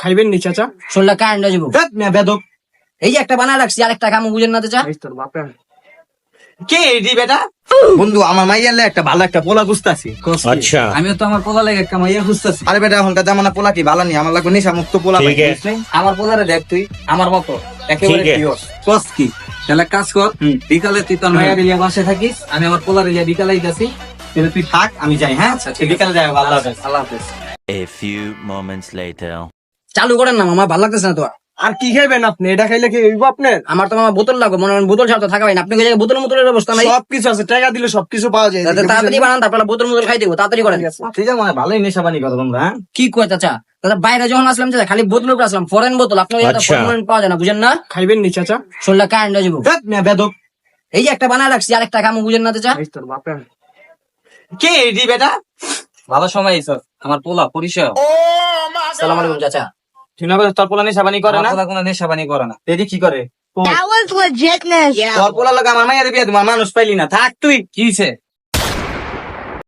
খাইবেন নি চাচা? শরীরটা কারেন্ট হয়ে যাবো। বেদক এই যে একটা বানায় রাখছি, আরেকটা কামু বুঝেন না চাচা। এই তোর বাপে। কে এডি বেটা? বন্ধু আমার মাইয়ালে একটা ভালো একটা পোলা খুঁজতাছি। अच्छा আমিও তো আমার পোলা লেগে একটা মাইয়া খুঁজতেছি। আরে বেটা এখনকার জামানা পোলা কি ভালো নি, আমার লাগবে নেশা মুক্ত পোলা। ठीक है আমার পোলারে দেখ তুই আমার মতো একেবারে ঠিক আছে। পিওর। কস কি তাহলে এক কাজ কর, বিকালে তুই তোর মায়ের ইলিয়া বাসায় থাকিস, আমি আমার পোলার ইলিয়া বিকালে যাচ্ছি। তাহলে তুই থাক, আমি যাই। হ্যাঁ আচ্ছা, ঠিক আছে। বিকালে যাই। ভালো হবে। আল্লাহ হাফেজ। A few moments later. চালু করেন না মামা, ভালো লাগতেছে না তো আর। আর কি খাইবেন আপনি? এটা খাইলে কি হইব আপনার? আমার তো মামা বোতল লাগবে, মনে হয় বোতল ছাড়া তো থাকা হয় না। আপনি বোতল মোতলের ব্যবস্থা নাই? সবকিছু আছে, টাকা দিলে সবকিছু পাওয়া যায়। তাহলে তাড়াতাড়ি বানান, তারপর বোতল মোতল খাই দেবো, তাড়াতাড়ি করেন। তুই যা মানে ভালোই নেশা বানি কথা তোমরা। হ্যাঁ কি কয় চাচা? দাদা বাইরে যখন আসলাম চাচা খালি বোতলের উপর আসলাম, ফরেন বোতল। আপনার আচ্ছা। ফরেন পাওয়া যায় না, বুঝেন না? খাইবেন নি চাচা? শরীরটা কারেন্ট হয়ে যাবো। বেদক এই যে একটা বানায় রাখছি, আরেকটা কামু বুঝেন না চাচা। এই তোর বাপে। কে এডি বেটা? ভালো সময় স্যার, আমার পোলা পরিচয়। সালাম আলাইকুম চাচা। তুই না তোর পোলা নেশা বানি করে আমার না? পোলা কোনো নেশা বানি করে না। এডি কি করে? That was legitness. তোর পোলা লাগে আমার মায়ের বিয়ে তোমার মানুষ পাইলি না, থাক তুই। কি হইছে?